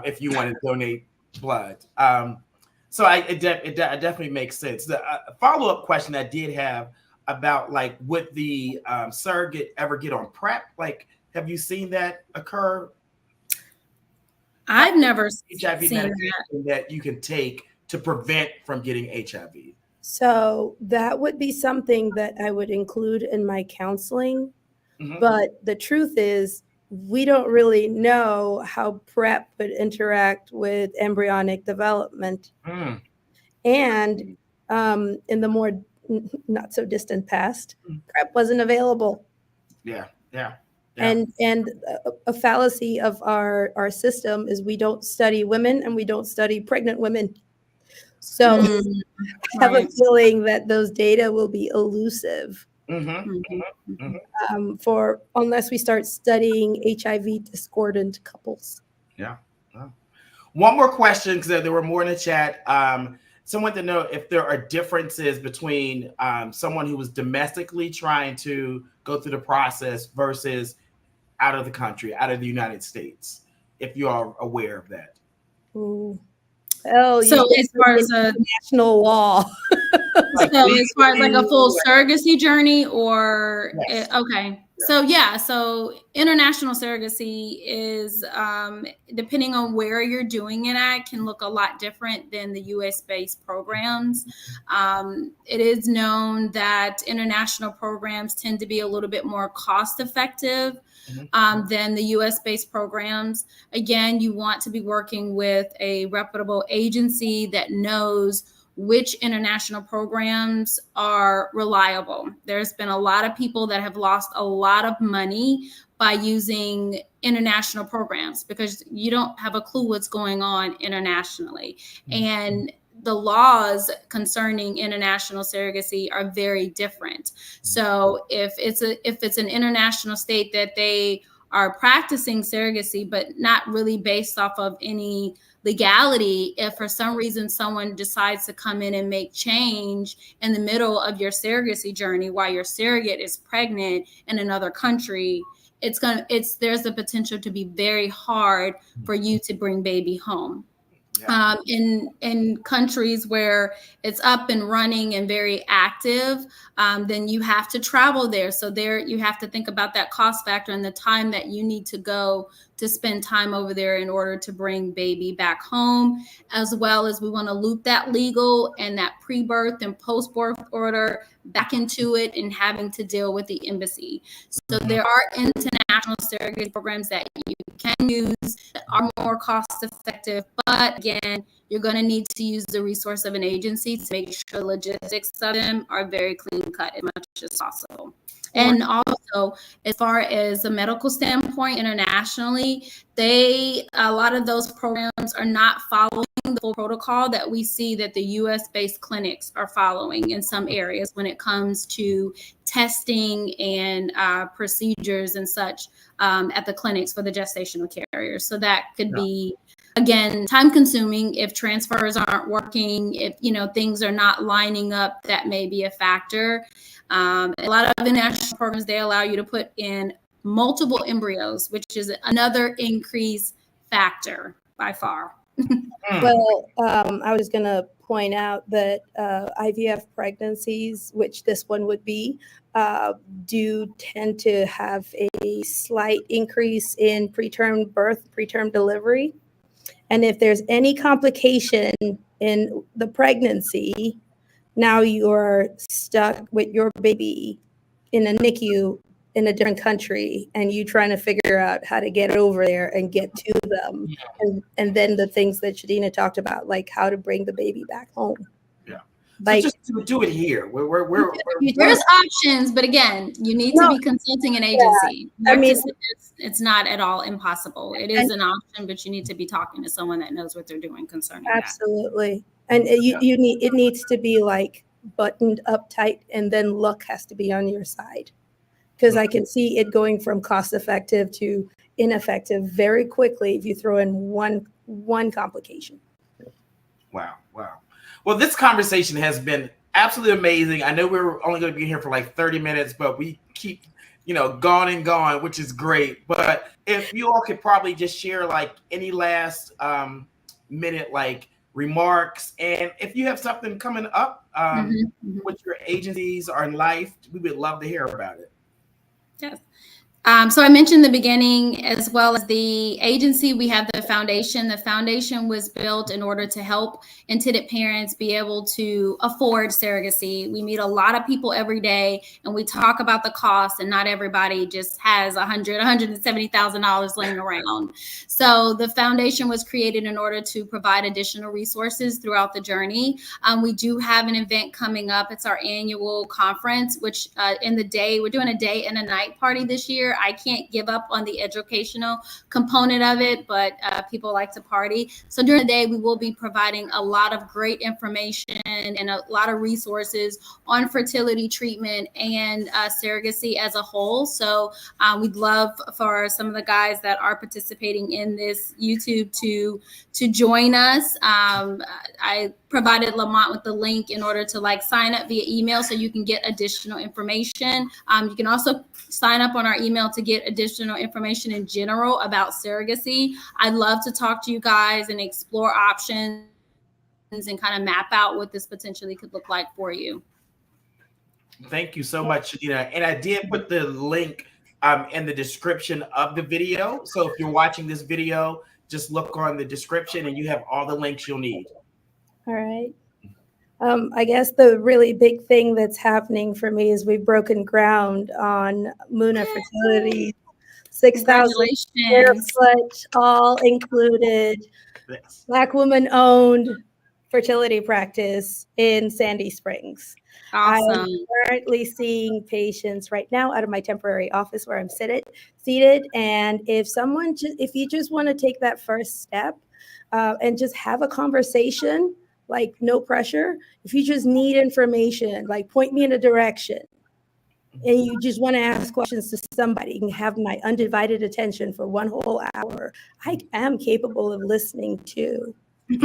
if you want to donate blood. So it definitely makes sense. The follow-up question I did have about would the surrogate ever get on PrEP? Have you seen that occur? I've never HIV medication that you can take to prevent from getting HIV. So that would be something that I would include in my counseling. But the truth is, we don't really know how PrEP would interact with embryonic development. Mm. And in the more not so distant past, PrEP wasn't available. Yeah. And a fallacy of our system is we don't study women and we don't study pregnant women. So I have a feeling that those data will be elusive for unless we start studying HIV discordant couples. Yeah. One more question, because there were more in the chat. Someone to know if there are differences between someone who was domestically trying to go through the process versus out of the country, out of the United States, if you are aware of that. Ooh. Oh, so as far as a national law. So as far as like a full surrogacy journey or yes. Okay. So international surrogacy is depending on where you're doing it at can look a lot different than the US based programs. It is known that international programs tend to be a little bit more cost effective than the US based programs. Again, you want to be working with a reputable agency that knows which international programs are reliable. There's been a lot of people that have lost a lot of money by using international programs because you don't have a clue what's going on internationally. And the laws concerning international surrogacy are very different. So if it's an international state that they are practicing surrogacy, but not really based off of any legality, if for some reason someone decides to come in and make change in the middle of your surrogacy journey while your surrogate is pregnant in another country, there's the potential to be very hard for you to bring baby home. Yeah. In countries where it's up and running and very active, then you have to travel there. So there you have to think about that cost factor and the time that you need to go to spend time over there in order to bring baby back home, as well as we want to loop that legal and that pre-birth and post-birth order back into it and having to deal with the embassy. So there are international surrogate programs that you can use that are more cost effective, but again, you're going to need to use the resource of an agency to make sure the logistics of them are very clean cut as much as possible. And also, as far as a medical standpoint, internationally, a lot of those programs are not following the full protocol that we see that the US-based clinics are following in some areas when it comes to testing and procedures and such at the clinics for the gestational carriers. So that could be, again, time consuming if transfers aren't working, if things are not lining up, that may be a factor. A lot of international programs, they allow you to put in multiple embryos, which is another increase factor by far. Well, I was going to point out that IVF pregnancies, which this one would be, do tend to have a slight increase in preterm birth, preterm delivery. And if there's any complication in the pregnancy, now you're stuck with your baby in a NICU in a different country, and you trying to figure out how to get over there and get to them. And then the things that Shadina talked about, like how to bring the baby back home. Yeah. Like, so just do it here. There's options, but again, you need to be consulting an agency. Yeah. I mean, it's not at all impossible. It is an option, but you need to be talking to someone that knows what they're doing concerning that. Absolutely. And it needs to be like buttoned up tight, and then luck has to be on your side. Because I can see it going from cost effective to ineffective very quickly if you throw in one complication. Wow. Well, this conversation has been absolutely amazing. I know we're only going to be here for like 30 minutes, but we keep, going and going, which is great. But if you all could probably just share like any last minute, like remarks, and if you have something coming up with your agencies or in life, we would love to hear about it. Yes. So I mentioned in the beginning, as well as the agency, we have the foundation. The foundation was built in order to help intended parents be able to afford surrogacy. We meet a lot of people every day, and we talk about the cost, and not everybody just has $170,000 laying around. So the foundation was created in order to provide additional resources throughout the journey. We do have an event coming up. It's our annual conference, which we're doing a day and a night party this year. I can't give up on the educational component of it, but people like to party. So during the day, we will be providing a lot of great information and a lot of resources on fertility treatment and surrogacy as a whole. So we'd love for some of the guys that are participating in this YouTube to join us. I provided Lamont with the link in order to sign up via email so you can get additional information. You can also sign up on our email to get additional information in general about surrogacy. I'd love to talk to you guys and explore options and kind of map out what this potentially could look like for you. Thank you so much, Shadina. And I did put the link in the description of the video. So if you're watching this video, just look on the description and you have all the links you'll need. All right. I guess the really big thing that's happening for me is we've broken ground on Muna Fertility, 6,000 square foot, all included, Black woman owned fertility practice in Sandy Springs. Awesome. I'm currently seeing patients right now out of my temporary office where I'm seated. And if you just want to take that first step and just have a conversation, no pressure. If you just need information, point me in a direction, and you just want to ask questions to somebody, you can have my undivided attention for 1 whole hour. I am capable of listening too. If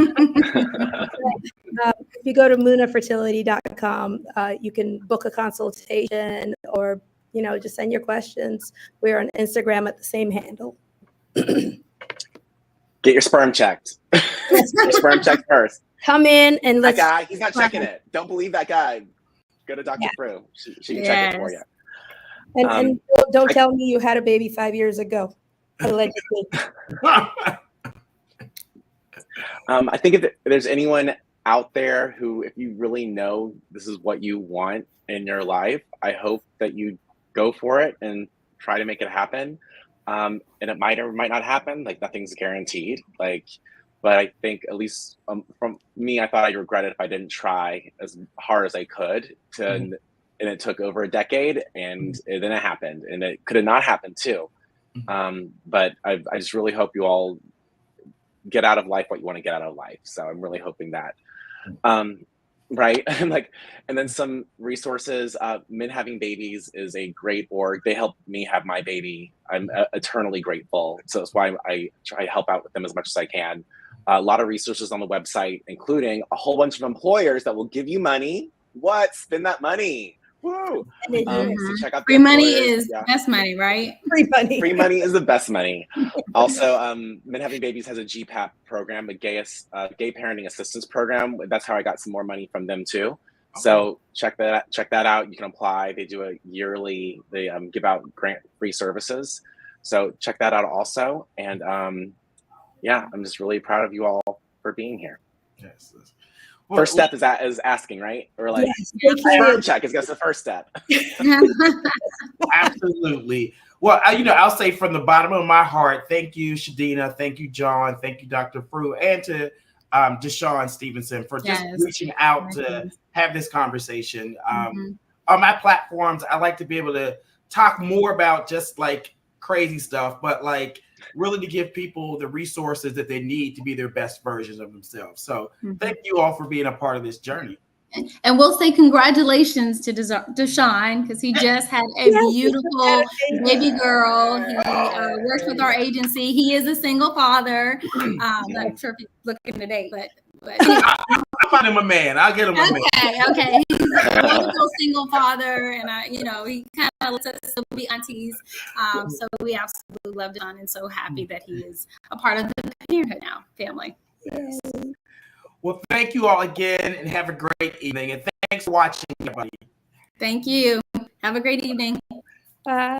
you go to munafertility.com, you can book a consultation or, just send your questions. We're on Instagram at the same handle. Get your sperm checked. Your sperm checked first. Come in and let's. That guy, he's not checking it. Don't believe that guy. Go to Dr. Frew. She can check it for you. And don't tell me you had a baby 5 years ago. Allegedly. I think if there's anyone out there who, if you really know this is what you want in your life, I hope that you go for it and try to make it happen. And it might or might not happen. Nothing's guaranteed. But I think at least from me, I thought I'd regret it if I didn't try as hard as I could and it took over a decade, and then it happened, and it could have not happened too. But I just really hope you all get out of life what you want to get out of life. So I'm really hoping that, right. And then some resources, Men Having Babies is a great org. They helped me have my baby. I'm eternally grateful. So that's why I try to help out with them as much as I can. A lot of resources on the website, including a whole bunch of employers that will give you money. Spend that money. Woo! So check out free money is the best money, right? Free money is the best money. Also, Men Having Babies has a GPAP program, a gay parenting assistance program. That's how I got some more money from them too. Okay. So check that out. You can apply. They do a yearly. They give out grant-free services. So check that out also. And I'm just really proud of you all for being here. Yes. First step is asking, right? Or sperm check is the first step. Absolutely. Well, I'll say from the bottom of my heart, thank you, Shadina. Thank you, John. Thank you, Dr. Frew, and to Deshaun Stevenson for just reaching out to have this conversation. On my platforms, I like to be able to talk more about just crazy stuff, but really to give people the resources that they need to be their best versions of themselves. So thank you all for being a part of this journey. And we'll say congratulations to Deshaun, because he just had a beautiful baby girl. He works with our agency. He is a single father. Not sure if he's looking to date, but I'll find him a man. I'll get him a man. Okay. He's a wonderful single father, and he kind of lets us still be aunties. So we absolutely love John, and so happy that he is a part of the Parenthood Now family. Yes. Well, thank you all again, and have a great evening. And thanks for watching, everybody. Thank you. Have a great evening. Bye.